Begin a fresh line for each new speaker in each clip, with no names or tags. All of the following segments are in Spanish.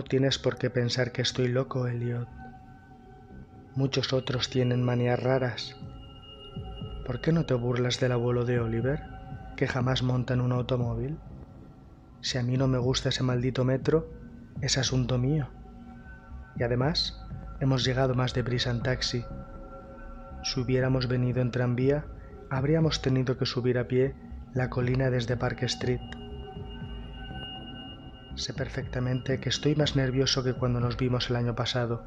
No tienes por qué pensar que estoy loco, Elliot. Muchos otros tienen manías raras. ¿Por qué no te burlas del abuelo de Oliver, que jamás monta en un automóvil? Si a mí no me gusta ese maldito metro, es asunto mío. Y además, hemos llegado más deprisa en taxi. Si hubiéramos venido en tranvía, habríamos tenido que subir a pie la colina desde Park Street. Sé perfectamente que estoy más nervioso que cuando nos vimos el año pasado,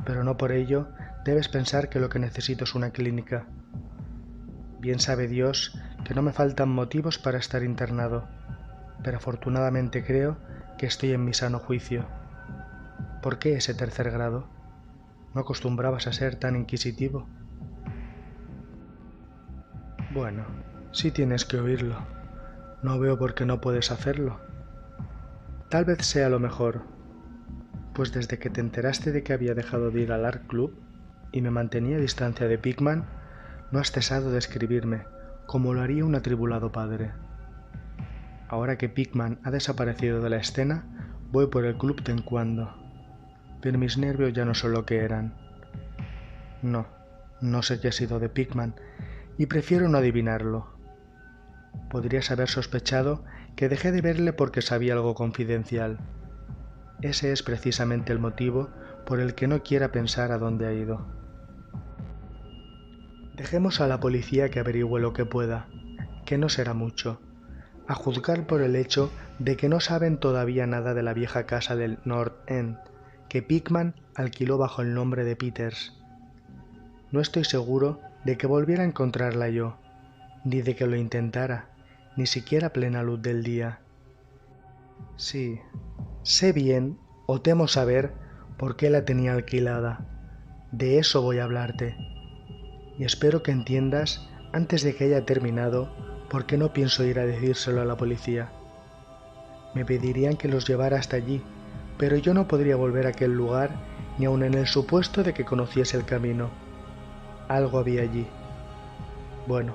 pero no por ello debes pensar que lo que necesito es una clínica. Bien sabe Dios que no me faltan motivos para estar internado, pero afortunadamente creo que estoy en mi sano juicio. ¿Por qué ese tercer grado? ¿No acostumbrabas a ser tan inquisitivo? Bueno, sí tienes que oírlo. No veo por qué no puedes hacerlo. Tal vez sea lo mejor, pues desde que te enteraste de que había dejado de ir al Art Club y me mantenía a distancia de Pickman, no has cesado de escribirme, como lo haría un atribulado padre. Ahora que Pickman ha desaparecido de la escena, voy por el club de en cuando, pero mis nervios ya no son lo que eran. No sé qué ha sido de Pickman, y prefiero no adivinarlo. Podrías haber sospechado que dejé de verle porque sabía algo confidencial. Ese es precisamente el motivo por el que no quiera pensar a dónde ha ido. Dejemos a la policía que averigüe lo que pueda, que no será mucho, a juzgar por el hecho de que no saben todavía nada de la vieja casa del North End, que Pickman alquiló bajo el nombre de Peters. No estoy seguro de que volviera a encontrarla yo, ni de que lo intentara, ni siquiera a plena luz del día. Sí, sé bien, o temo saber, por qué la tenía alquilada. De eso voy a hablarte. Y espero que entiendas, antes de que haya terminado, por qué no pienso ir a decírselo a la policía. Me pedirían que los llevara hasta allí, pero yo no podría volver a aquel lugar ni aun en el supuesto de que conociese el camino. Algo había allí. Bueno,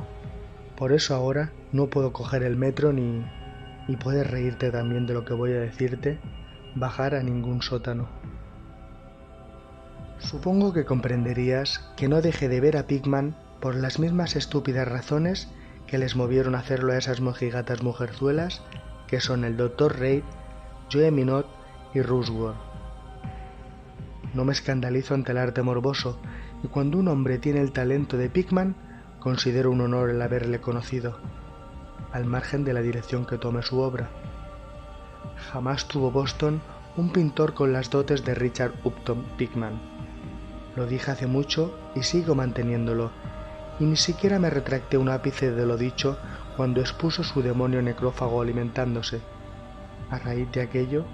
por eso ahora no puedo coger el metro ni, y puedes reírte también de lo que voy a decirte, bajar a ningún sótano. Supongo que comprenderías que no dejé de ver a Pickman por las mismas estúpidas razones que les movieron a hacerlo a esas mojigatas mujerzuelas que son el Dr. Reid, Joe Minot y Roseworth. No me escandalizo ante el arte morboso, y cuando un hombre tiene el talento de Pickman, considero un honor el haberle conocido, al margen de la dirección que tome su obra. Jamás tuvo Boston un pintor con las dotes de Richard Upton Pickman. Lo dije hace mucho y sigo manteniéndolo, y ni siquiera me retracté un ápice de lo dicho cuando expuso su demonio necrófago alimentándose. A raíz de aquello,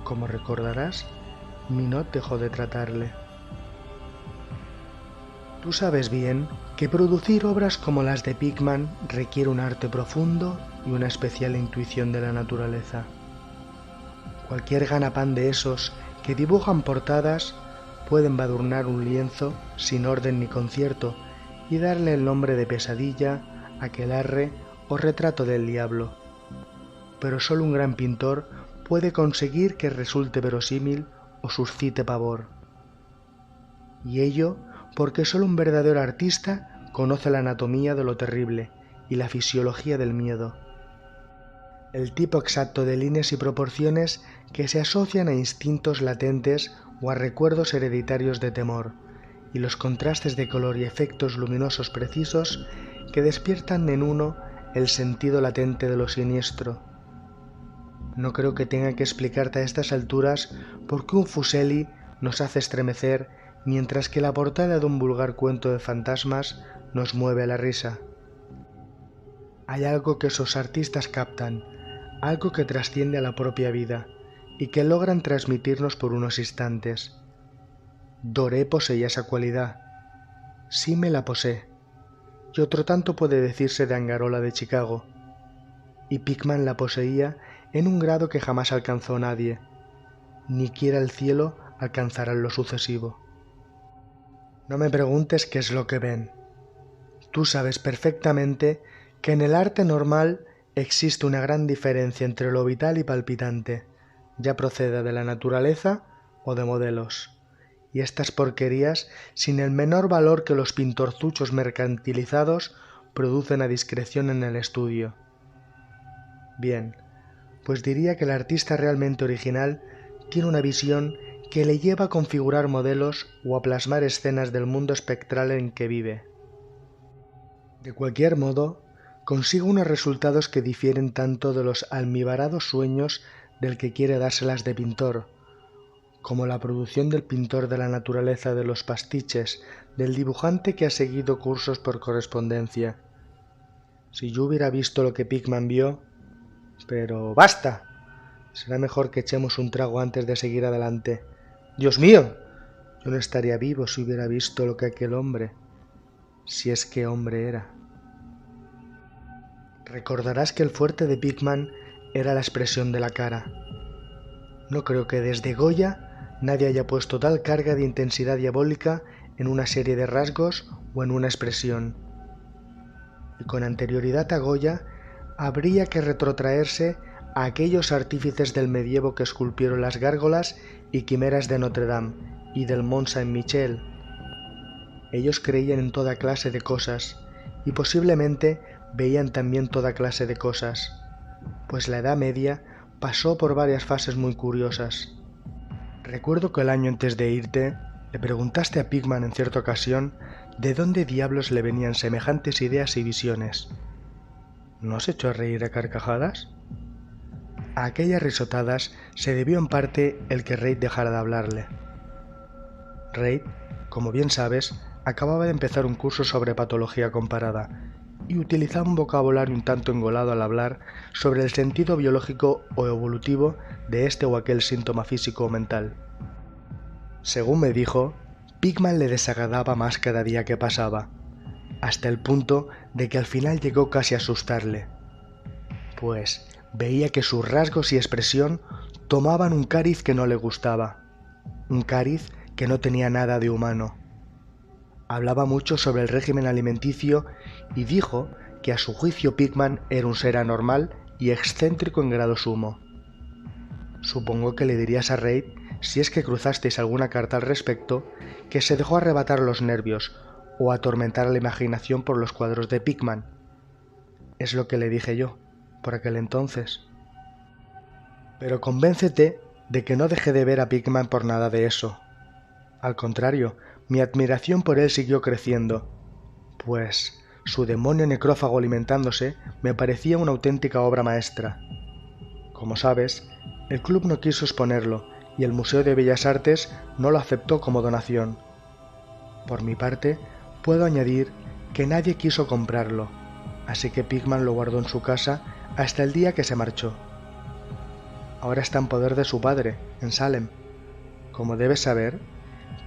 como recordarás, Minot dejó de tratarle. Tú sabes bien que producir obras como las de Pickman requiere un arte profundo y una especial intuición de la naturaleza. Cualquier ganapán de esos que dibujan portadas puede embadurnar un lienzo sin orden ni concierto y darle el nombre de pesadilla, aquelarre o retrato del diablo. Pero solo un gran pintor puede conseguir que resulte verosímil o suscite pavor. Y ello porque solo un verdadero artista conoce la anatomía de lo terrible y la fisiología del miedo. El tipo exacto de líneas y proporciones que se asocian a instintos latentes o a recuerdos hereditarios de temor, y los contrastes de color y efectos luminosos precisos que despiertan en uno el sentido latente de lo siniestro. No creo que tenga que explicarte a estas alturas por qué un Fuseli nos hace estremecer mientras que la portada de un vulgar cuento de fantasmas nos mueve a la risa. Hay algo que esos artistas captan, algo que trasciende a la propia vida y que logran transmitirnos por unos instantes. Doré poseía esa cualidad. Sí me la posee. Y otro tanto puede decirse de Angarola de Chicago. Y Pickman la poseía en un grado que jamás alcanzó nadie. Ni quiera el cielo alcanzará en lo sucesivo. No me preguntes qué es lo que ven. Tú sabes perfectamente que en el arte normal existe una gran diferencia entre lo vital y palpitante, ya proceda de la naturaleza o de modelos, y estas porquerías sin el menor valor que los pintorzuchos mercantilizados producen a discreción en el estudio. Bien, pues diría que el artista realmente original tiene una visión que le lleva a configurar modelos o a plasmar escenas del mundo espectral en que vive. De cualquier modo, consigo unos resultados que difieren tanto de los almibarados sueños del que quiere dárselas de pintor, como la producción del pintor de la naturaleza de los pastiches, del dibujante que ha seguido cursos por correspondencia. Si yo hubiera visto lo que Pickman vio... Pero ¡basta! Será mejor que echemos un trago antes de seguir adelante. ¡Dios mío! Yo no estaría vivo si hubiera visto lo que aquel hombre... si es que hombre era. Recordarás que el fuerte de Pickman era la expresión de la cara. No creo que desde Goya nadie haya puesto tal carga de intensidad diabólica en una serie de rasgos o en una expresión. Y con anterioridad a Goya habría que retrotraerse a aquellos artífices del medievo que esculpieron las gárgolas y quimeras de Notre Dame y del Mont Saint-Michel. Ellos creían en toda clase de cosas y posiblemente veían también toda clase de cosas, pues la Edad Media pasó por varias fases muy curiosas. Recuerdo que el año antes de irte le preguntaste a Pickman en cierta ocasión de dónde diablos le venían semejantes ideas y visiones. ¿No os echó a reír a carcajadas? A aquellas risotadas se debió en parte el que Reid dejara de hablarle. Reid, como bien sabes, acababa de empezar un curso sobre patología comparada y utilizaba un vocabulario un tanto engolado al hablar sobre el sentido biológico o evolutivo de este o aquel síntoma físico o mental. Según me dijo, Pickman le desagradaba más cada día que pasaba, hasta el punto de que al final llegó casi a asustarle, pues veía que sus rasgos y expresión tomaban un cariz que no le gustaba, un cariz que no tenía nada de humano. Hablaba mucho sobre el régimen alimenticio y dijo que a su juicio Pickman era un ser anormal y excéntrico en grado sumo. Supongo que le dirías a Reid, si es que cruzasteis alguna carta al respecto, que se dejó arrebatar los nervios o atormentar a la imaginación por los cuadros de Pickman. Es lo que le dije yo, por aquel entonces. Pero convéncete de que no dejé de ver a Pickman por nada de eso. Al contrario, mi admiración por él siguió creciendo, pues su demonio necrófago alimentándose me parecía una auténtica obra maestra. Como sabes, el club no quiso exponerlo y el Museo de Bellas Artes no lo aceptó como donación. Por mi parte, puedo añadir que nadie quiso comprarlo, así que Pickman lo guardó en su casa hasta el día que se marchó. Ahora está en poder de su padre, en Salem. Como debes saber,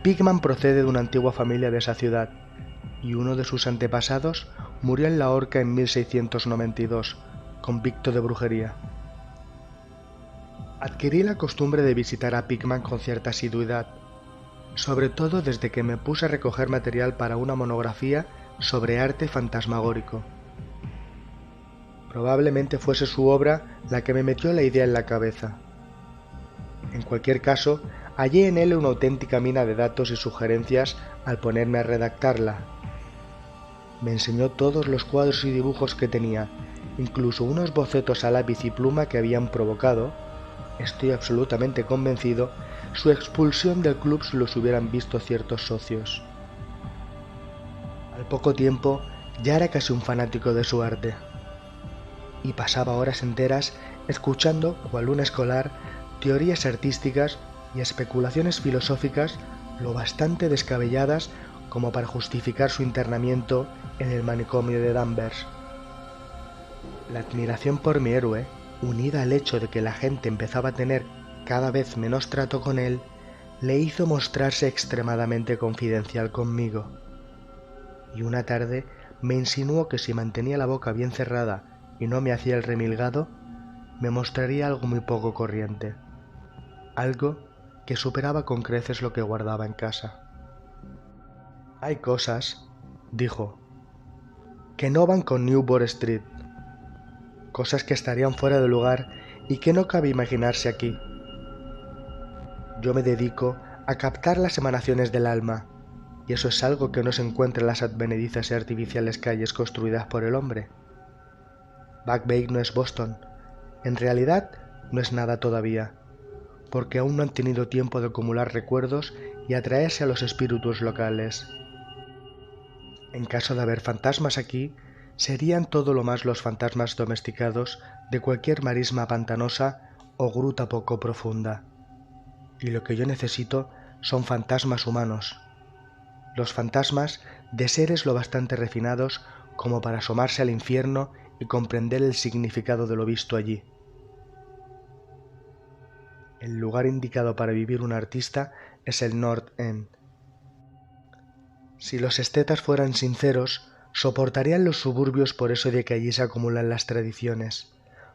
Pickman procede de una antigua familia de esa ciudad, y uno de sus antepasados murió en la horca en 1692, convicto de brujería. Adquirí la costumbre de visitar a Pickman con cierta asiduidad, sobre todo desde que me puse a recoger material para una monografía sobre arte fantasmagórico. Probablemente fuese su obra la que me metió la idea en la cabeza. En cualquier caso, hallé en él una auténtica mina de datos y sugerencias al ponerme a redactarla. Me enseñó todos los cuadros y dibujos que tenía, incluso unos bocetos a lápiz y pluma que habían provocado, estoy absolutamente convencido, su expulsión del club si los hubieran visto ciertos socios. Al poco tiempo ya era casi un fanático de su arte, y pasaba horas enteras escuchando, cual un escolar, teorías artísticas y especulaciones filosóficas lo bastante descabelladas como para justificar su internamiento en el manicomio de Danvers. La admiración por mi héroe, unida al hecho de que la gente empezaba a tener cada vez menos trato con él, le hizo mostrarse extremadamente confidencial conmigo. Y una tarde me insinuó que si mantenía la boca bien cerrada y no me hacía el remilgado, me mostraría algo muy poco corriente, algo que superaba con creces lo que guardaba en casa. Hay cosas, dijo, que no van con Newport Street, cosas que estarían fuera de lugar y que no cabe imaginarse aquí. Yo me dedico a captar las emanaciones del alma, y eso es algo que no se encuentra en las advenedizas y artificiales calles construidas por el hombre. Back Bay no es Boston, en realidad no es nada todavía, porque aún no han tenido tiempo de acumular recuerdos y atraerse a los espíritus locales. En caso de haber fantasmas aquí, serían todo lo más los fantasmas domesticados de cualquier marisma pantanosa o gruta poco profunda. Y lo que yo necesito son fantasmas humanos. Los fantasmas de seres lo bastante refinados como para asomarse al infierno y comprender el significado de lo visto allí. El lugar indicado para vivir un artista es el North End. Si los estetas fueran sinceros, soportarían los suburbios por eso de que allí se acumulan las tradiciones.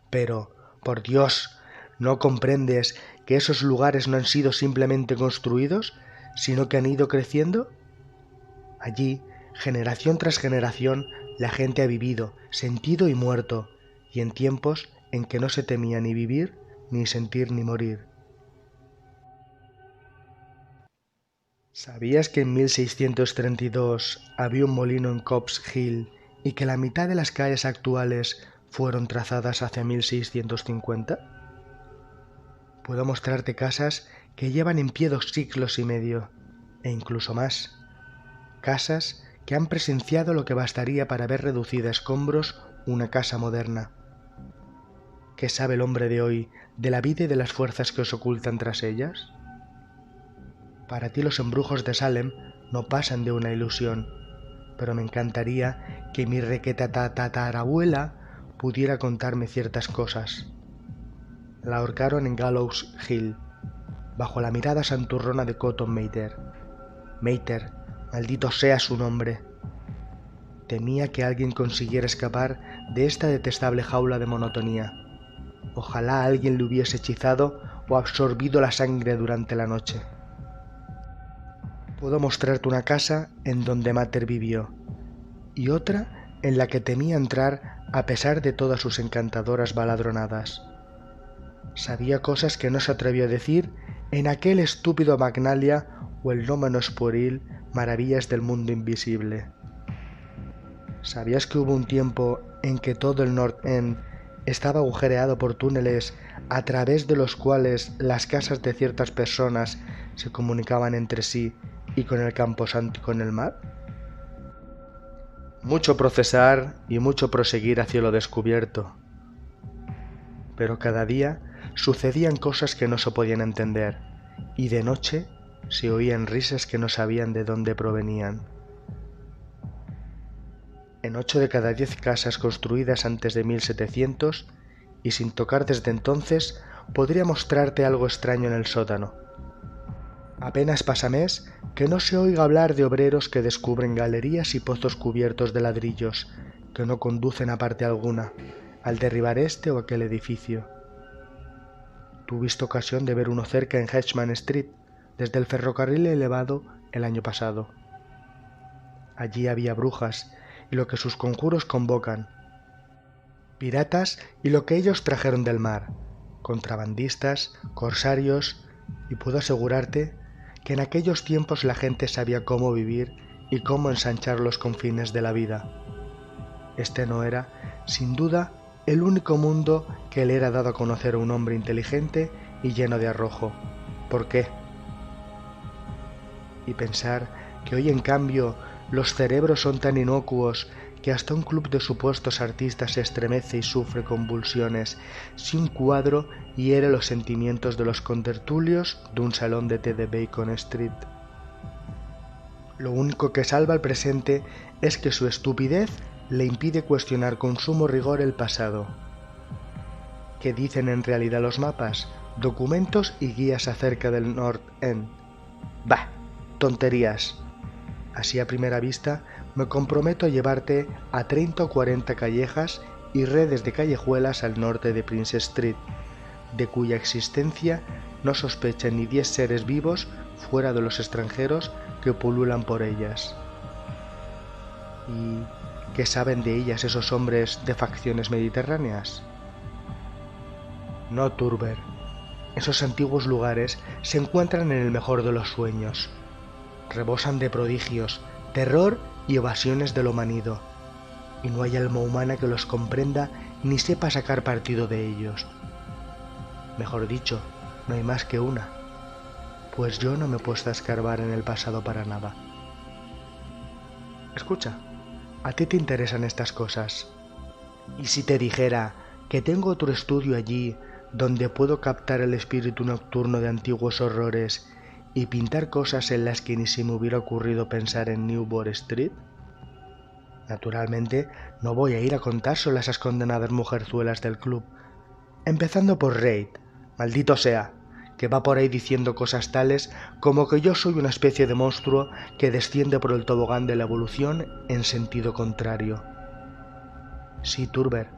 Pero, por Dios, ¿no comprendes que esos lugares no han sido simplemente construidos, sino que han ido creciendo? Allí, generación tras generación, la gente ha vivido, sentido y muerto, y en tiempos en que no se temía ni vivir, ni sentir, ni morir. ¿Sabías que en 1632 había un molino en Copp's Hill y que la mitad de las calles actuales fueron trazadas hacia 1650? Puedo mostrarte casas que llevan en pie 2 siglos y medio, e incluso más. Casas que han presenciado lo que bastaría para ver reducida a escombros una casa moderna. ¿Qué sabe el hombre de hoy de la vida y de las fuerzas que os ocultan tras ellas? Para ti los embrujos de Salem no pasan de una ilusión, pero me encantaría que mi requetatarabuela pudiera contarme ciertas cosas. La ahorcaron en Gallows Hill, bajo la mirada santurrona de Cotton Mather. Mather, maldito sea su nombre. Temía que alguien consiguiera escapar de esta detestable jaula de monotonía. Ojalá alguien le hubiese hechizado o absorbido la sangre durante la noche. Puedo mostrarte una casa en donde Mather vivió, y otra en la que temía entrar a pesar de todas sus encantadoras baladronadas. Sabía cosas que no se atrevió a decir en aquel estúpido Magnalia o el no menos pueril Maravillas del Mundo Invisible. ¿Sabías que hubo un tiempo en que todo el North End estaba agujereado por túneles a través de los cuales las casas de ciertas personas se comunicaban entre sí y con el camposanto y con el mar? Mucho procesar y mucho proseguir hacia lo descubierto. Pero cada día sucedían cosas que no se podían entender, y de noche se oían risas que no sabían de dónde provenían. En 8 de cada 10 casas construidas antes de 1700, y sin tocar desde entonces, podría mostrarte algo extraño en el sótano. Apenas pasa mes que no se oiga hablar de obreros que descubren galerías y pozos cubiertos de ladrillos, que no conducen a parte alguna, al derribar este o aquel edificio. Tuviste ocasión de ver uno cerca en Hedgeman Street, desde el ferrocarril elevado el año pasado. Allí había brujas y lo que sus conjuros convocan, piratas y lo que ellos trajeron del mar, contrabandistas, corsarios, y puedo asegurarte que en aquellos tiempos la gente sabía cómo vivir y cómo ensanchar los confines de la vida. Este no era, sin duda, el único mundo que le era dado a conocer a un hombre inteligente y lleno de arrojo. ¿Por qué? Y pensar que hoy en cambio los cerebros son tan inocuos que hasta un club de supuestos artistas se estremece y sufre convulsiones si un cuadro hiere los sentimientos de los contertulios de un salón de té de Bacon Street. Lo único que salva al presente es que su estupidez le impide cuestionar con sumo rigor el pasado. ¿Qué dicen en realidad los mapas, documentos y guías acerca del North End? ¡Bah! Tonterías. Así a primera vista me comprometo a llevarte a 30 o 40 callejas y redes de callejuelas al norte de Prince Street, de cuya existencia no sospechan ni 10 seres vivos fuera de los extranjeros que pululan por ellas. ¿Y qué saben de ellas esos hombres de facciones mediterráneas? No, Turber. Esos antiguos lugares se encuentran en el mejor de los sueños. Rebosan de prodigios, terror y evasiones de lo manido, y no hay alma humana que los comprenda ni sepa sacar partido de ellos. Mejor dicho, no hay más que una, pues yo no me he puesto a escarbar en el pasado para nada. Escucha, ¿a ti te interesan estas cosas? ¿Y si te dijera que tengo otro estudio allí donde puedo captar el espíritu nocturno de antiguos horrores y pintar cosas en las que ni se me hubiera ocurrido pensar en Newport Street? Naturalmente, no voy a ir a contárselo a esas condenadas mujerzuelas del club, empezando por Reid, maldito sea, que va por ahí diciendo cosas tales como que yo soy una especie de monstruo que desciende por el tobogán de la evolución en sentido contrario. Sí, Turber,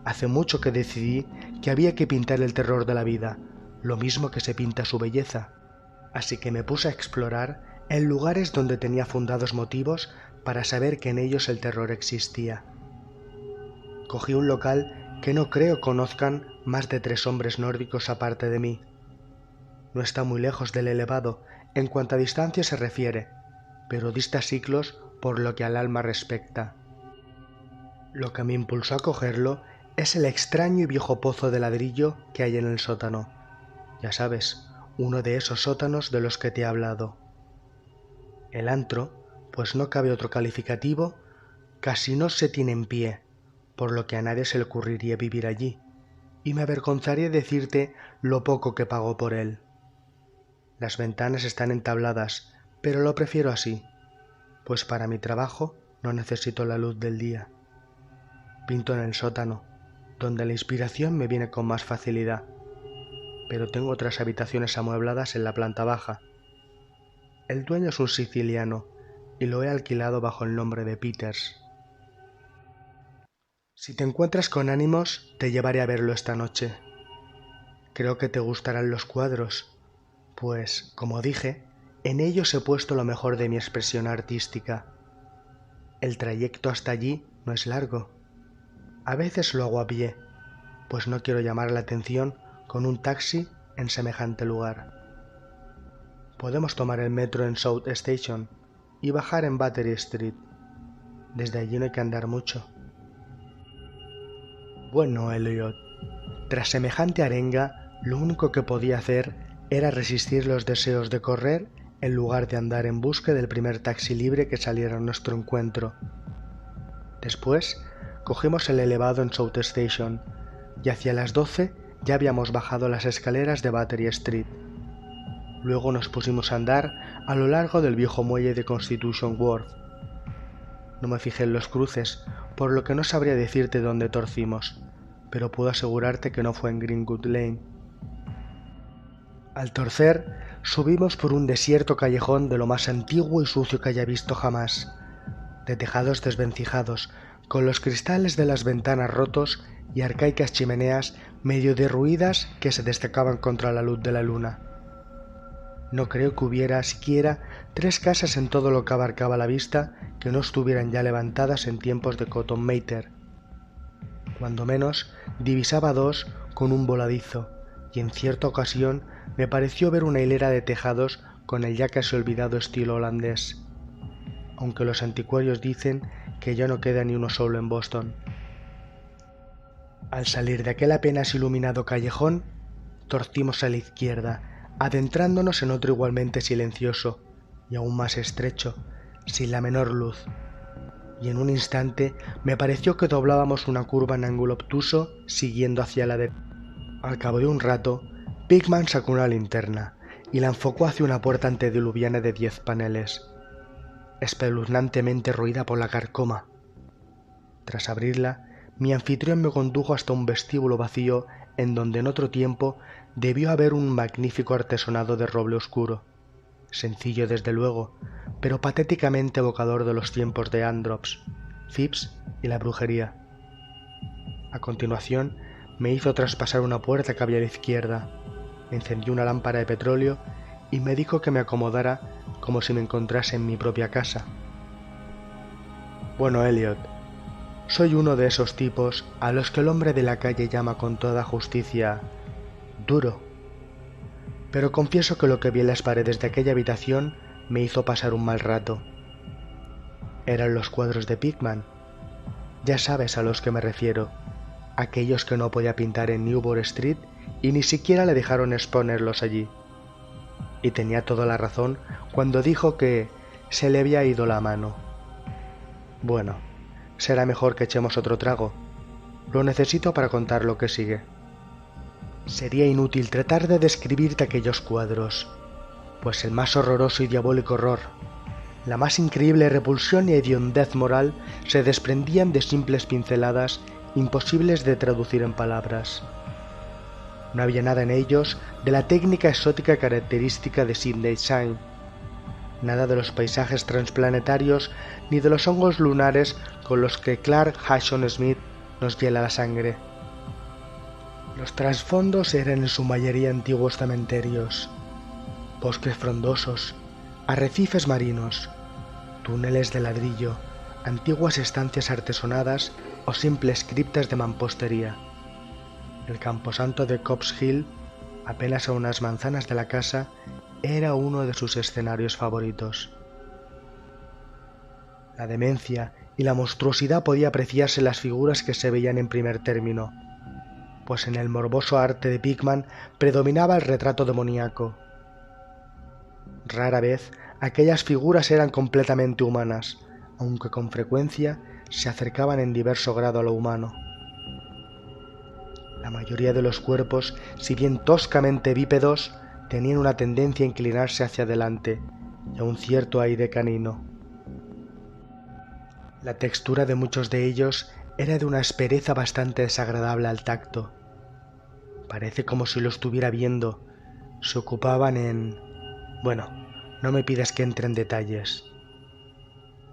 hace mucho que decidí que había que pintar el terror de la vida, lo mismo que se pinta su belleza, así que me puse a explorar en lugares donde tenía fundados motivos para saber que en ellos el terror existía. Cogí un local que no creo conozcan más de 3 hombres nórdicos aparte de mí. No está muy lejos del elevado en cuanto a distancia se refiere, pero dista siglos por lo que al alma respecta. Lo que me impulsó a cogerlo es el extraño y viejo pozo de ladrillo que hay en el sótano. Ya sabes, uno de esos sótanos de los que te he hablado. El antro, pues no cabe otro calificativo, casi no se tiene en pie, por lo que a nadie se le ocurriría vivir allí, y me avergonzaría decirte lo poco que pagó por él. Las ventanas están entabladas, pero lo prefiero así, pues para mi trabajo no necesito la luz del día. Pinto en el sótano, donde la inspiración me viene con más facilidad, pero tengo otras habitaciones amuebladas en la planta baja. El dueño es un siciliano y lo he alquilado bajo el nombre de Peters. Si te encuentras con ánimos, te llevaré a verlo esta noche. Creo que te gustarán los cuadros, pues, como dije, en ellos he puesto lo mejor de mi expresión artística. El trayecto hasta allí no es largo. A veces lo hago a pie, pues no quiero llamar la atención con un taxi en semejante lugar. Podemos tomar el metro en South Station y bajar en Battery Street. Desde allí no hay que andar mucho. Bueno, Elliot, tras semejante arenga, lo único que podía hacer era resistir los deseos de correr en lugar de andar en busca del primer taxi libre que saliera a nuestro encuentro. Después, cogimos el elevado en South Station y hacia las 12 ya habíamos bajado las escaleras de Battery Street. Luego nos pusimos a andar a lo largo del viejo muelle de Constitution Wharf. No me fijé en los cruces, por lo que no sabría decirte dónde torcimos, pero puedo asegurarte que no fue en Greenwood Lane. Al torcer, subimos por un desierto callejón de lo más antiguo y sucio que haya visto jamás, de tejados desvencijados, con los cristales de las ventanas rotos y arcaicas chimeneas medio derruidas que se destacaban contra la luz de la luna. No creo que hubiera siquiera 3 casas en todo lo que abarcaba la vista que no estuvieran ya levantadas en tiempos de Cotton Mather. Cuando menos, divisaba 2 con un voladizo, y en cierta ocasión me pareció ver una hilera de tejados con el ya casi olvidado estilo holandés, aunque los anticuarios dicen que ya no queda ni uno solo en Boston. Al salir de aquel apenas iluminado callejón, torcimos a la izquierda, adentrándonos en otro igualmente silencioso y aún más estrecho, sin la menor luz, y en un instante me pareció que doblábamos una curva en ángulo obtuso siguiendo hacia la derecha. Al cabo de un rato, Pickman sacó una linterna y la enfocó hacia una puerta antediluviana de 10 paneles, espeluznantemente roída por la carcoma. Tras abrirla, mi anfitrión me condujo hasta un vestíbulo vacío en donde en otro tiempo debió haber un magnífico artesonado de roble oscuro, sencillo desde luego, pero patéticamente evocador de los tiempos de Androps, Phipps y la brujería. A continuación me hizo traspasar una puerta que había a la izquierda, encendió una lámpara de petróleo y me dijo que me acomodara como si me encontrase en mi propia casa. Bueno, Elliot, soy uno de esos tipos a los que el hombre de la calle llama con toda justicia duro. pero confieso que lo que vi en las paredes de aquella habitación me hizo pasar un mal rato. Eran los cuadros de Pickman. Ya sabes a los que me refiero, aquellos que no podía pintar en Newburgh Street y ni siquiera le dejaron exponerlos allí. Y tenía toda la razón cuando dijo que se le había ido la mano. Bueno, será mejor que echemos otro trago. Lo necesito para contar lo que sigue. Sería inútil tratar de describirte aquellos cuadros, pues el más horroroso y diabólico horror, la más increíble repulsión y hediondez moral se desprendían de simples pinceladas imposibles de traducir en palabras. No había nada en ellos de la técnica exótica característica de Sidney Shine, nada de los paisajes transplanetarios ni de los hongos lunares con los que Clark Hashon Smith nos hiela la sangre. Los trasfondos eran en su mayoría antiguos cementerios, bosques frondosos, arrecifes marinos, túneles de ladrillo, antiguas estancias artesonadas o simples criptas de mampostería. El camposanto de Copp's Hill, apenas a unas manzanas de la casa, era uno de sus escenarios favoritos. La demencia y la monstruosidad podía apreciarse en las figuras que se veían en primer término, pues en el morboso arte de Pickman predominaba el retrato demoníaco. Rara vez aquellas figuras eran completamente humanas, aunque con frecuencia se acercaban en diverso grado a lo humano. La mayoría de los cuerpos, si bien toscamente bípedos, tenían una tendencia a inclinarse hacia adelante y a un cierto aire canino. La textura de muchos de ellos era de una aspereza bastante desagradable al tacto. Parece como si lo estuviera viendo. Se ocupaban en... Bueno, no me pidas que entre en detalles.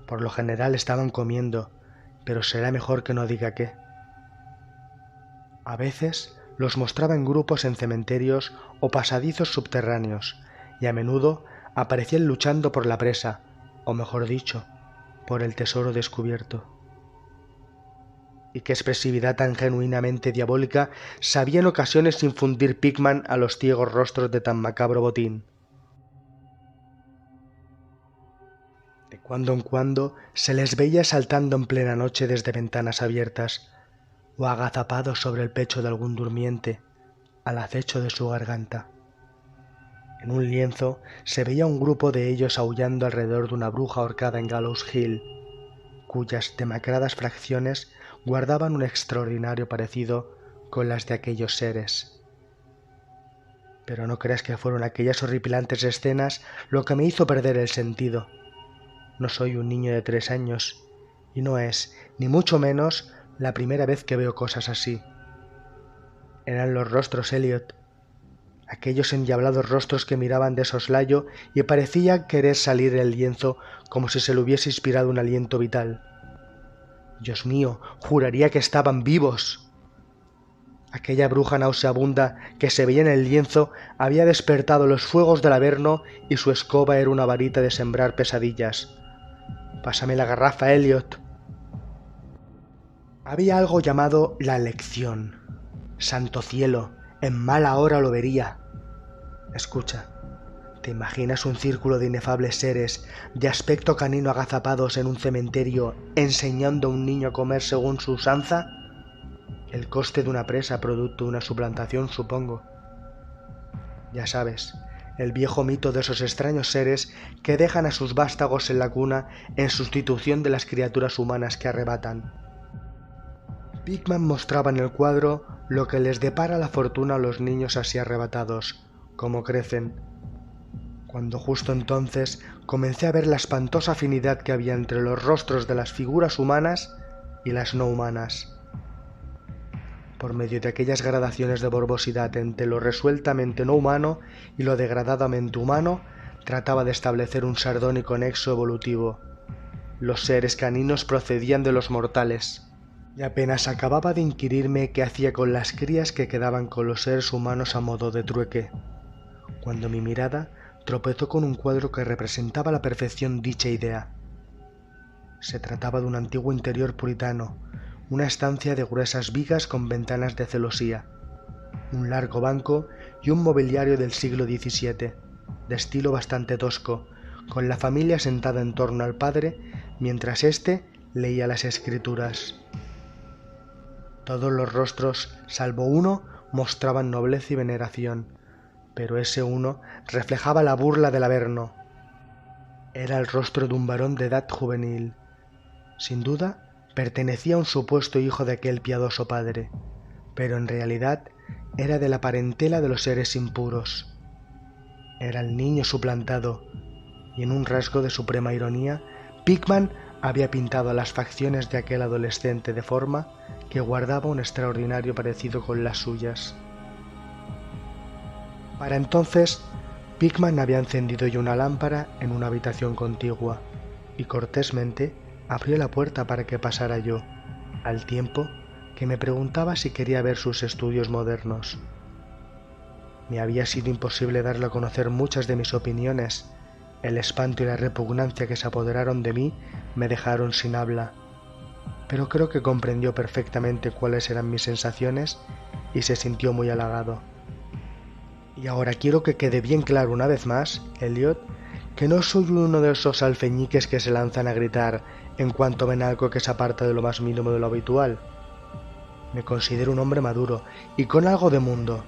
Por lo general estaban comiendo, pero será mejor que no diga qué. A veces los mostraba en grupos en cementerios o pasadizos subterráneos, y a menudo aparecían luchando por la presa, o mejor dicho, por el tesoro descubierto. Y qué expresividad tan genuinamente diabólica sabía en ocasiones infundir Pickman a los ciegos rostros de tan macabro botín. De cuando en cuando se les veía saltando en plena noche desde ventanas abiertas, o agazapados sobre el pecho de algún durmiente, al acecho de su garganta. En un lienzo se veía un grupo de ellos aullando alrededor de una bruja ahorcada en Gallows Hill, cuyas demacradas fracciones guardaban un extraordinario parecido con las de aquellos seres. Pero no creas que fueron aquellas horripilantes escenas lo que me hizo perder el sentido. No soy un niño de 3 años, y no es, ni mucho menos, la primera vez que veo cosas así. Eran los rostros Elliot, aquellos endiablados rostros que miraban de soslayo y parecía querer salir del lienzo como si se le hubiese inspirado un aliento vital. Dios mío, juraría que estaban vivos. Aquella bruja nauseabunda que se veía en el lienzo había despertado los fuegos del Averno y su escoba era una varita de sembrar pesadillas. Pásame la garrafa, Elliot. Había algo llamado la lección. Santo cielo, en mala hora lo vería. Escucha, ¿te imaginas un círculo de inefables seres de aspecto canino agazapados en un cementerio enseñando a un niño a comer según su usanza? El coste de una presa producto de una suplantación, supongo. Ya sabes, el viejo mito de esos extraños seres que dejan a sus vástagos en la cuna en sustitución de las criaturas humanas que arrebatan. Pickman mostraba en el cuadro lo que les depara la fortuna a los niños así arrebatados, cómo crecen. Cuando justo entonces comencé a ver la espantosa afinidad que había entre los rostros de las figuras humanas y las no humanas. Por medio de aquellas gradaciones de morbosidad entre lo resueltamente no humano y lo degradadamente humano, trataba de establecer un sardónico nexo evolutivo. Los seres caninos procedían de los mortales, y apenas acababa de inquirirme qué hacía con las crías que quedaban con los seres humanos a modo de trueque, cuando mi mirada tropezó con un cuadro que representaba a la perfección dicha idea. Se trataba de un antiguo interior puritano, una estancia de gruesas vigas con ventanas de celosía, un largo banco y un mobiliario del siglo XVII, de estilo bastante tosco, con la familia sentada en torno al padre mientras éste leía las escrituras. Todos los rostros, salvo uno, mostraban nobleza y veneración, pero ese uno reflejaba la burla del Averno. Era el rostro de un varón de edad juvenil. Sin duda, pertenecía a un supuesto hijo de aquel piadoso padre, pero en realidad era de la parentela de los seres impuros. Era el niño suplantado, y en un rasgo de suprema ironía, Pickman había pintado a las facciones de aquel adolescente de forma que guardaba un extraordinario parecido con las suyas. Para entonces, Pickman había encendido ya una lámpara en una habitación contigua, y cortésmente abrió la puerta para que pasara yo, al tiempo que me preguntaba si quería ver sus estudios modernos. Me había sido imposible darle a conocer muchas de mis opiniones. El espanto y la repugnancia que se apoderaron de mí me dejaron sin habla, pero creo que comprendió perfectamente cuáles eran mis sensaciones y se sintió muy halagado. Y ahora quiero que quede bien claro una vez más, Elliot, que no soy uno de esos alfeñiques que se lanzan a gritar en cuanto ven algo que se aparta de lo más mínimo de lo habitual. Me considero un hombre maduro y con algo de mundo,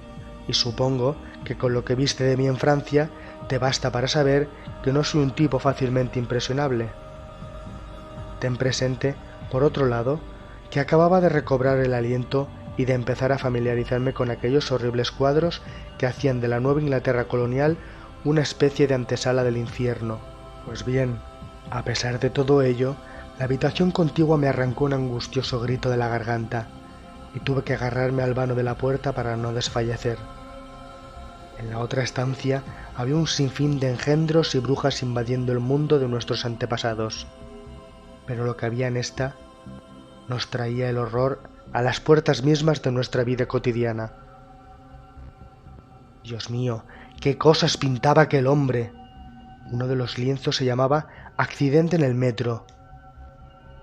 y supongo que con lo que viste de mí en Francia te basta para saber que no soy un tipo fácilmente impresionable. Ten presente, por otro lado, que acababa de recobrar el aliento y de empezar a familiarizarme con aquellos horribles cuadros que hacían de la Nueva Inglaterra colonial una especie de antesala del infierno. Pues bien, a pesar de todo ello, la habitación contigua me arrancó un angustioso grito de la garganta, y tuve que agarrarme al vano de la puerta para no desfallecer. En la otra estancia había un sinfín de engendros y brujas invadiendo el mundo de nuestros antepasados, pero lo que había en esta nos traía el horror a las puertas mismas de nuestra vida cotidiana. Dios mío, qué cosas pintaba aquel hombre. Uno de los lienzos se llamaba Accidente en el metro,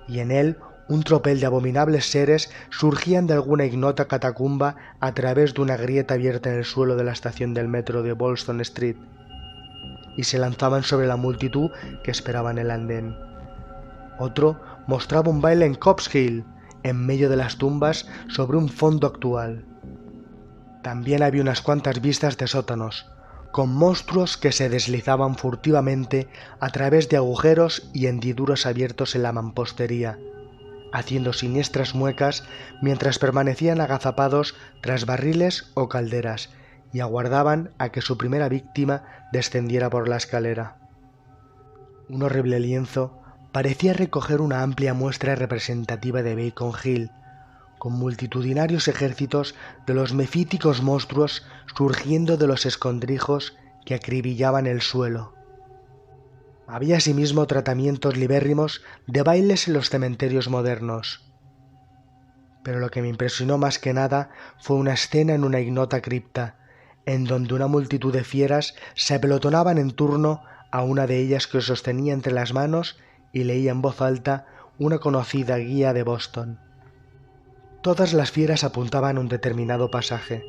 y en él un tropel de abominables seres surgían de alguna ignota catacumba a través de una grieta abierta en el suelo de la estación del metro de Bolston Street, y se lanzaban sobre la multitud que esperaba en el andén. Otro mostraba un baile en Copp's Hill, en medio de las tumbas sobre un fondo actual. También había unas cuantas vistas de sótanos, con monstruos que se deslizaban furtivamente a través de agujeros y hendiduras abiertos en la mampostería, haciendo siniestras muecas mientras permanecían agazapados tras barriles o calderas y aguardaban a que su primera víctima descendiera por la escalera. Un horrible lienzo parecía recoger una amplia muestra representativa de Beacon Hill, con multitudinarios ejércitos de los mefíticos monstruos surgiendo de los escondrijos que acribillaban el suelo. Había asimismo tratamientos libérrimos de bailes en los cementerios modernos. Pero lo que me impresionó más que nada fue una escena en una ignota cripta, en donde una multitud de fieras se apelotonaban en turno a una de ellas que sostenía entre las manos y leía en voz alta una conocida guía de Boston. Todas las fieras apuntaban a un determinado pasaje,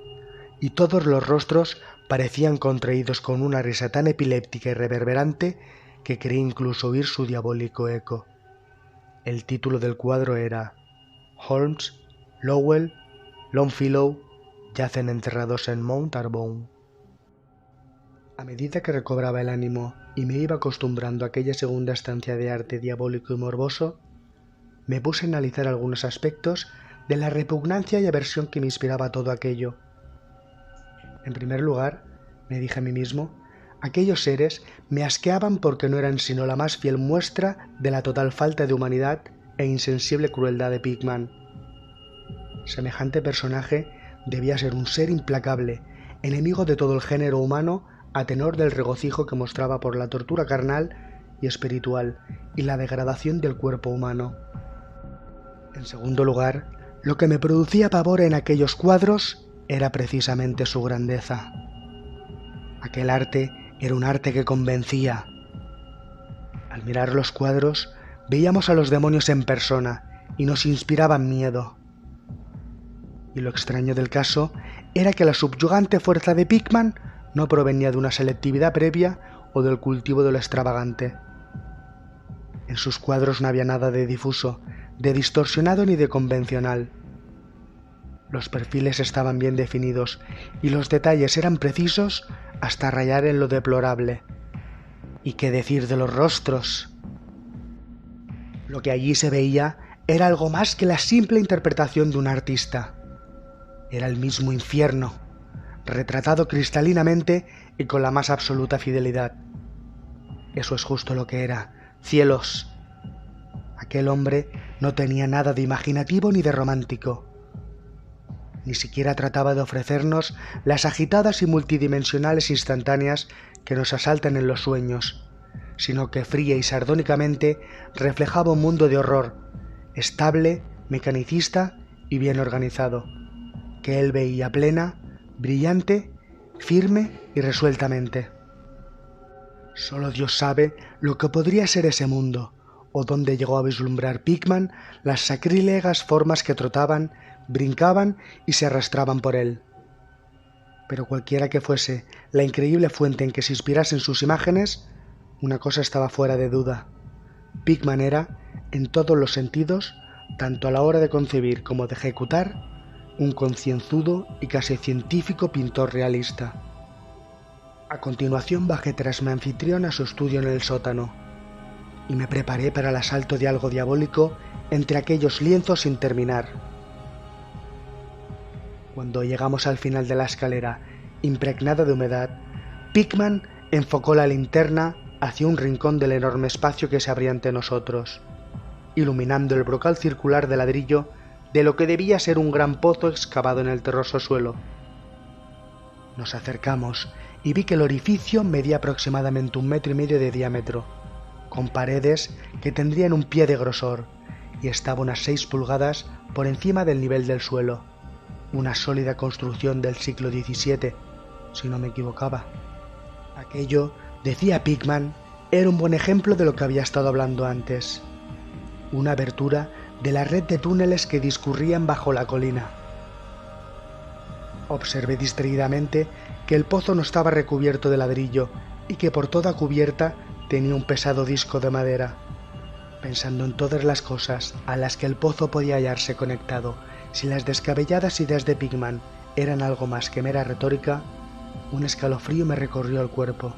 y todos los rostros parecían contraídos con una risa tan epiléptica y reverberante que creí incluso oír su diabólico eco. El título del cuadro era Holmes, Lowell, Longfellow yacen enterrados en Mount Auburn. A medida que recobraba el ánimo y me iba acostumbrando a aquella segunda estancia de arte diabólico y morboso, me puse a analizar algunos aspectos de la repugnancia y aversión que me inspiraba todo aquello. En primer lugar, me dije a mí mismo, aquellos seres me asqueaban porque no eran sino la más fiel muestra de la total falta de humanidad e insensible crueldad de Pickman. Semejante personaje debía ser un ser implacable, enemigo de todo el género humano a tenor del regocijo que mostraba por la tortura carnal y espiritual y la degradación del cuerpo humano. En segundo lugar, lo que me producía pavor en aquellos cuadros era precisamente su grandeza. Aquel arte era un arte que convencía. Al mirar los cuadros, veíamos a los demonios en persona y nos inspiraban miedo. Y lo extraño del caso era que la subyugante fuerza de Pickman no provenía de una selectividad previa o del cultivo de lo extravagante. En sus cuadros no había nada de difuso, de distorsionado ni de convencional. Los perfiles estaban bien definidos y los detalles eran precisos hasta rayar en lo deplorable. ¿Y qué decir de los rostros? Lo que allí se veía era algo más que la simple interpretación de un artista. Era el mismo infierno, retratado cristalinamente y con la más absoluta fidelidad. Eso es justo lo que era. Cielos. Aquel hombre no tenía nada de imaginativo ni de romántico. Ni siquiera trataba de ofrecernos las agitadas y multidimensionales instantáneas que nos asaltan en los sueños, sino que fría y sardónicamente reflejaba un mundo de horror, estable, mecanicista y bien organizado, que él veía plena, brillante, firme y resueltamente. Solo Dios sabe lo que podría ser ese mundo, o dónde llegó a vislumbrar Pickman las sacrílegas formas que trotaban, brincaban y se arrastraban por él. Pero cualquiera que fuese la increíble fuente en que se inspirasen sus imágenes, una cosa estaba fuera de duda. Pickman era, en todos los sentidos, tanto a la hora de concebir como de ejecutar, un concienzudo y casi científico pintor realista. A continuación bajé tras mi anfitrión a su estudio en el sótano, y me preparé para el asalto de algo diabólico entre aquellos lienzos sin terminar. Cuando llegamos al final de la escalera, impregnada de humedad, Pickman enfocó la linterna hacia un rincón del enorme espacio que se abría ante nosotros, iluminando el brocal circular de ladrillo de lo que debía ser un gran pozo excavado en el terroso suelo. Nos acercamos y vi que el orificio medía aproximadamente 1,5 metros de diámetro, con paredes que tendrían 1 pie de grosor, y estaba unas 6 pulgadas por encima del nivel del suelo. Una sólida construcción del siglo XVII, si no me equivocaba. Aquello, decía Pickman, era un buen ejemplo de lo que había estado hablando antes. Una abertura de la red de túneles que discurrían bajo la colina. Observé distraídamente que el pozo no estaba recubierto de ladrillo y que por toda cubierta tenía un pesado disco de madera. Pensando en todas las cosas a las que el pozo podía hallarse conectado, si las descabelladas ideas de Pickman eran algo más que mera retórica, un escalofrío me recorrió el cuerpo.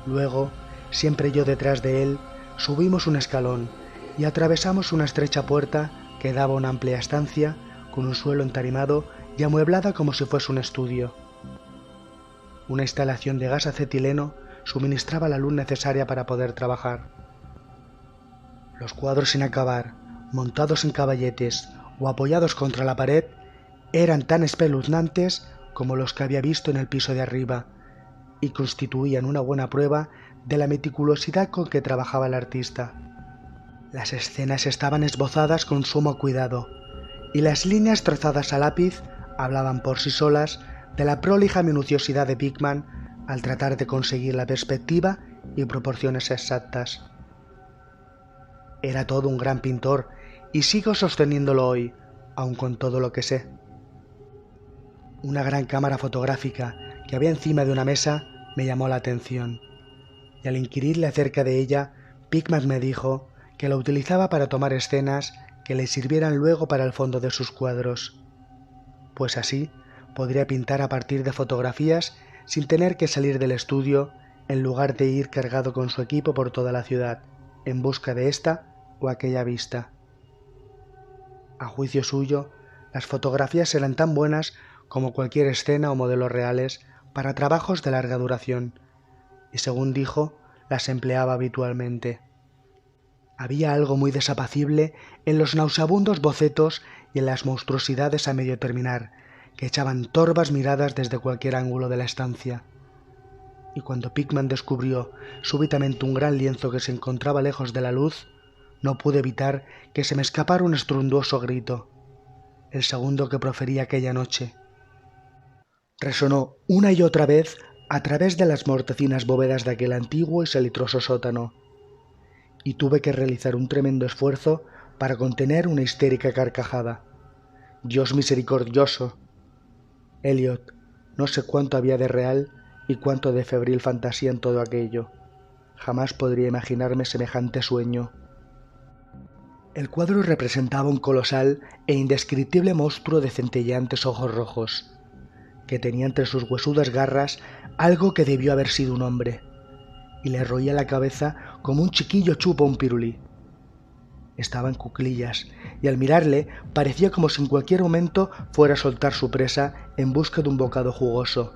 Luego, siempre yo detrás de él, subimos un escalón y atravesamos una estrecha puerta que daba a una amplia estancia con un suelo entarimado y amueblada como si fuese un estudio. Una instalación de gas acetileno suministraba la luz necesaria para poder trabajar. Los cuadros sin acabar, montados en caballetes o apoyados contra la pared, eran tan espeluznantes como los que había visto en el piso de arriba y constituían una buena prueba de la meticulosidad con que trabajaba el artista. Las escenas estaban esbozadas con sumo cuidado y las líneas trazadas a lápiz hablaban por sí solas de la prolija minuciosidad de Pickman al tratar de conseguir la perspectiva y proporciones exactas. Era todo un gran pintor y sigo sosteniéndolo hoy, aun con todo lo que sé. Una gran cámara fotográfica que había encima de una mesa me llamó la atención, y al inquirirle acerca de ella, Pickman me dijo que la utilizaba para tomar escenas que le sirvieran luego para el fondo de sus cuadros, pues así podría pintar a partir de fotografías sin tener que salir del estudio en lugar de ir cargado con su equipo por toda la ciudad, en busca de esta o aquella vista. A juicio suyo, las fotografías eran tan buenas como cualquier escena o modelos reales para trabajos de larga duración, y según dijo, las empleaba habitualmente. Había algo muy desapacible en los nauseabundos bocetos y en las monstruosidades a medio terminar, que echaban torvas miradas desde cualquier ángulo de la estancia. Y cuando Pickman descubrió súbitamente un gran lienzo que se encontraba lejos de la luz, no pude evitar que se me escapara un estruendoso grito, el segundo que proferí aquella noche. Resonó una y otra vez a través de las mortecinas bóvedas de aquel antiguo y salitroso sótano, y tuve que realizar un tremendo esfuerzo para contener una histérica carcajada. Dios misericordioso. Elliot, no sé cuánto había de real y cuánto de febril fantasía en todo aquello. Jamás podría imaginarme semejante sueño. El cuadro representaba un colosal e indescriptible monstruo de centelleantes ojos rojos, que tenía entre sus huesudas garras algo que debió haber sido un hombre, y le roía la cabeza como un chiquillo chupa un pirulí. Estaba en cuclillas, y al mirarle parecía como si en cualquier momento fuera a soltar su presa en busca de un bocado jugoso.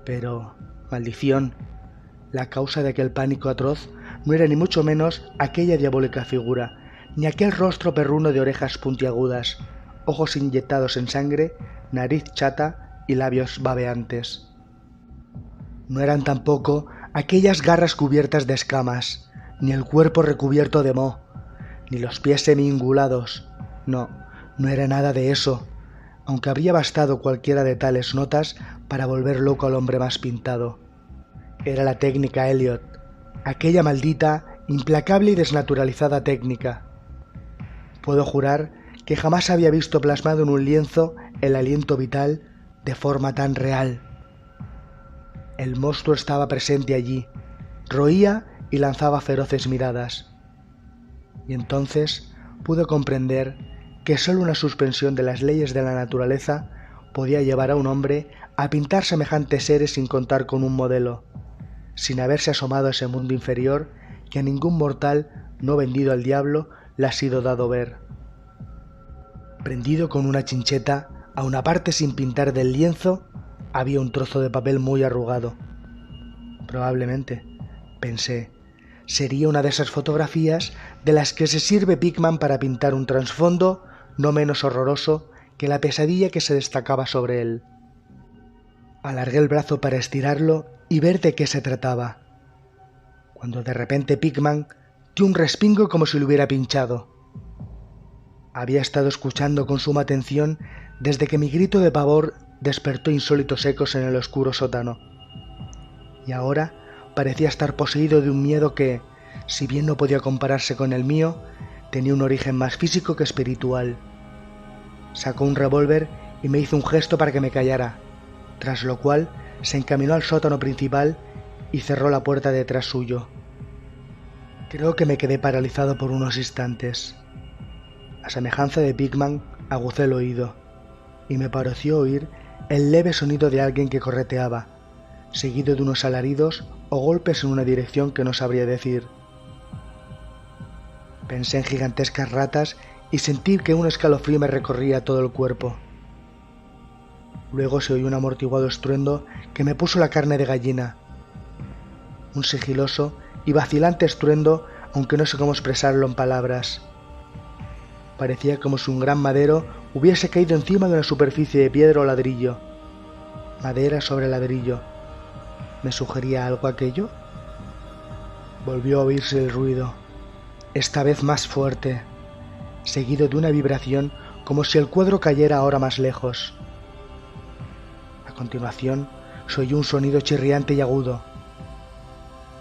Pero, maldición, la causa de aquel pánico atroz no era ni mucho menos aquella diabólica figura, ni aquel rostro perruno de orejas puntiagudas, ojos inyectados en sangre, nariz chata y labios babeantes. No eran tampoco aquellas garras cubiertas de escamas, ni el cuerpo recubierto de moho, ni los pies semi-ingulados. No era nada de eso, aunque habría bastado cualquiera de tales notas para volver loco al hombre más pintado. Era la técnica Elliot, aquella maldita, implacable y desnaturalizada técnica. Puedo jurar que jamás había visto plasmado en un lienzo el aliento vital de forma tan real. El monstruo estaba presente allí, roía y lanzaba feroces miradas. Y entonces pude comprender que sólo una suspensión de las leyes de la naturaleza podía llevar a un hombre a pintar semejantes seres sin contar con un modelo, sin haberse asomado a ese mundo inferior que a ningún mortal no vendido al diablo le ha sido dado ver. Prendido con una chincheta a una parte sin pintar del lienzo había un trozo de papel muy arrugado. Probablemente, pensé, sería una de esas fotografías de las que se sirve Pickman para pintar un trasfondo no menos horroroso que la pesadilla que se destacaba sobre él. Alargué el brazo para estirarlo y ver de qué se trataba, cuando de repente Pickman dio un respingo como si lo hubiera pinchado. Había estado escuchando con suma atención desde que mi grito de pavor despertó insólitos ecos en el oscuro sótano, y ahora parecía estar poseído de un miedo que, si bien no podía compararse con el mío, tenía un origen más físico que espiritual. Sacó un revólver y me hizo un gesto para que me callara, tras lo cual se encaminó al sótano principal y cerró la puerta detrás suyo. Creo que me quedé paralizado por unos instantes. A semejanza de Pickman, agucé el oído, y me pareció oír el leve sonido de alguien que correteaba, seguido de unos alaridos o golpes en una dirección que no sabría decir. Pensé en gigantescas ratas y sentí que un escalofrío me recorría todo el cuerpo. Luego se oyó un amortiguado estruendo que me puso la carne de gallina. Un sigiloso y vacilante estruendo, aunque no sé cómo expresarlo en palabras. Parecía como si un gran madero hubiese caído encima de una superficie de piedra o ladrillo. Madera sobre ladrillo. ¿Me sugería algo aquello? Volvió a oírse el ruido, esta vez más fuerte, seguido de una vibración como si el cuadro cayera ahora más lejos. A continuación, se oyó un sonido chirriante y agudo.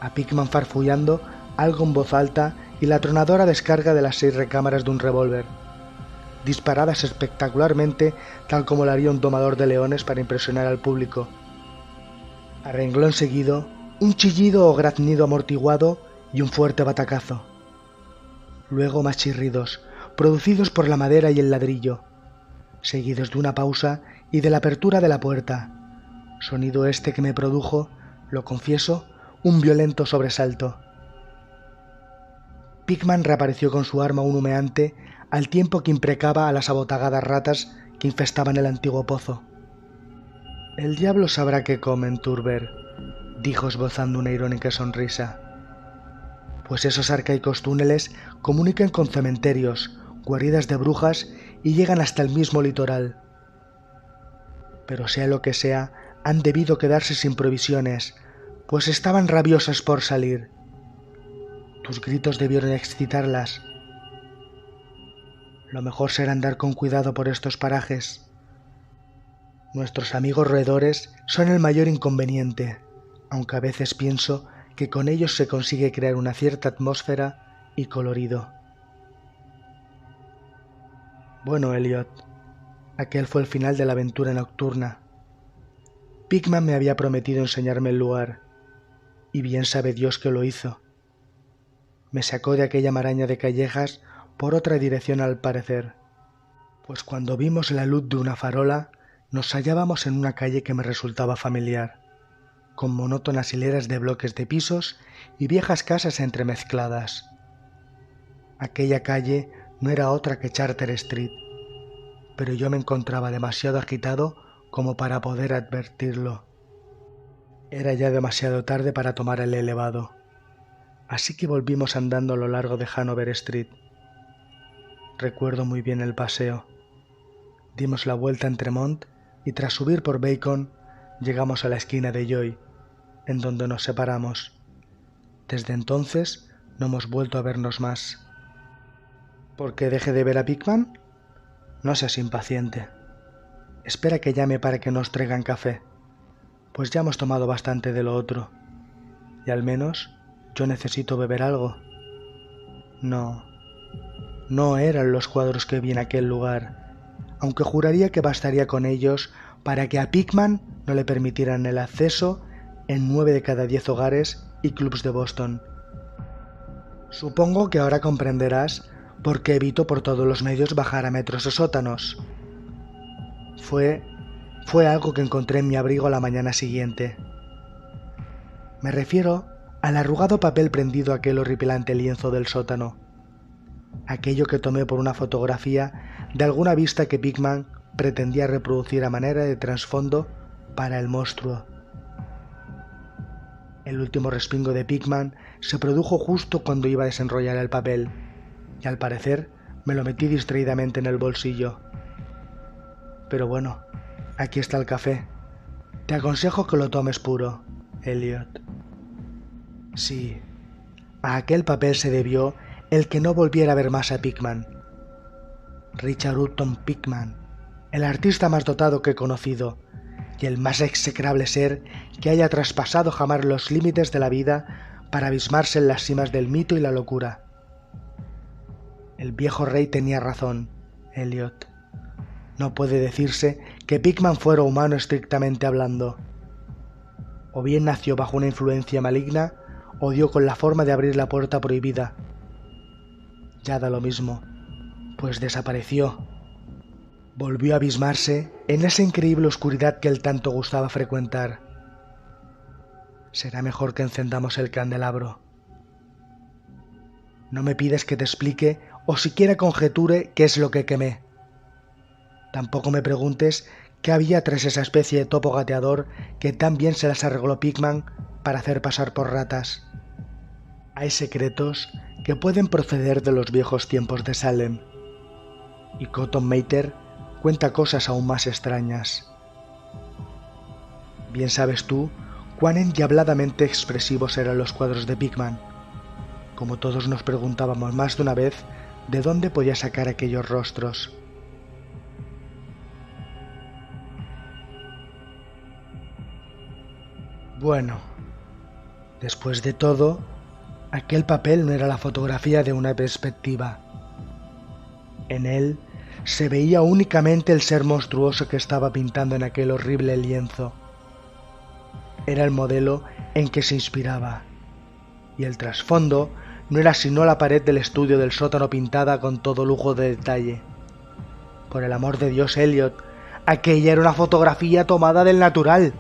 A Pickman farfullando algo en voz alta y la atronadora descarga de las 6 recámaras de un revólver, disparadas espectacularmente tal como lo haría un domador de leones para impresionar al público. A renglón seguido, un chillido o graznido amortiguado y un fuerte batacazo. Luego más chirridos, producidos por la madera y el ladrillo, seguidos de una pausa y de la apertura de la puerta, sonido este que me produjo, lo confieso, un violento sobresalto. Pickman reapareció con su arma aún humeante al tiempo que imprecaba a las abotagadas ratas que infestaban el antiguo pozo. «El diablo sabrá qué comen, Turber», dijo esbozando una irónica sonrisa. «Pues esos arcaicos túneles comunican con cementerios, guaridas de brujas y llegan hasta el mismo litoral. Pero sea lo que sea, han debido quedarse sin provisiones, pues estaban rabiosas por salir. Tus gritos debieron excitarlas. Lo mejor será andar con cuidado por estos parajes. Nuestros amigos roedores son el mayor inconveniente, aunque a veces pienso que con ellos se consigue crear una cierta atmósfera y colorido». «Bueno, Elliot, Aquel fue el final de la aventura nocturna. Pigman me había prometido enseñarme el lugar, y bien sabe Dios que lo hizo. Me sacó de aquella maraña de callejas por otra dirección al parecer, pues cuando vimos la luz de una farola nos hallábamos en una calle que me resultaba familiar, con monótonas hileras de bloques de pisos y viejas casas entremezcladas. Aquella calle no era otra que Charter Street, pero yo me encontraba demasiado agitado como para poder advertirlo. Era ya demasiado tarde para tomar el elevado, así que volvimos andando a lo largo de Hanover Street. Recuerdo muy bien el paseo. Dimos la vuelta en Tremont y tras subir por Bacon llegamos a la esquina de Joy, en donde nos separamos. Desde entonces no hemos vuelto a vernos más. ¿Por qué dejé de ver a Pigman? No seas impaciente. Espera que llame para que nos traigan café, pues ya hemos tomado bastante de lo otro, y al menos yo necesito beber algo. No eran los cuadros que vi en aquel lugar, aunque juraría que bastaría con ellos para que a Pigman no le permitieran el acceso en 9 de cada 10 hogares y clubs de Boston. Supongo que ahora comprenderás por qué evito por todos los medios bajar a metros o sótanos. Fue algo que encontré en mi abrigo la mañana siguiente. Me refiero al arrugado papel prendido a aquel horripilante lienzo del sótano, aquello que tomé por una fotografía de alguna vista que Pigman pretendía reproducir a manera de trasfondo para el monstruo. El último respingo de Pigman se produjo justo cuando iba a desenrollar el papel, y al parecer me lo metí distraídamente en el bolsillo. Pero bueno, aquí está el café. Te aconsejo que lo tomes puro, Elliot. Sí, a aquel papel se debió el que no volviera a ver más a Pigman. Richard Upton Pigman, el artista más dotado que he conocido, y el más execrable ser que haya traspasado jamás los límites de la vida para abismarse en las cimas del mito y la locura. El viejo rey tenía razón, Elliot. No puede decirse que Pigman fuera humano estrictamente hablando. O bien nació bajo una influencia maligna, o dio con la forma de abrir la puerta prohibida. Ya da lo mismo, pues desapareció. Volvió a abismarse en esa increíble oscuridad que él tanto gustaba frecuentar. Será mejor que encendamos el candelabro. No me pides que te explique o siquiera conjeture qué es lo que quemé. Tampoco me preguntes qué había tras esa especie de topo gateador que tan bien se las arregló Pigman para hacer pasar por ratas. Hay secretos que pueden proceder de los viejos tiempos de Salem, y Cotton Mather cuenta cosas aún más extrañas. Bien sabes tú cuán endiabladamente expresivos eran los cuadros de Pigman, como todos nos preguntábamos más de una vez de dónde podía sacar aquellos rostros. Bueno, después de todo, aquel papel no era la fotografía de una perspectiva. En él se veía únicamente el ser monstruoso que estaba pintando en aquel horrible lienzo. Era el modelo en que se inspiraba, y el trasfondo no era sino la pared del estudio del sótano pintada con todo lujo de detalle. Por el amor de Dios, Elliot, aquella era una fotografía tomada del natural.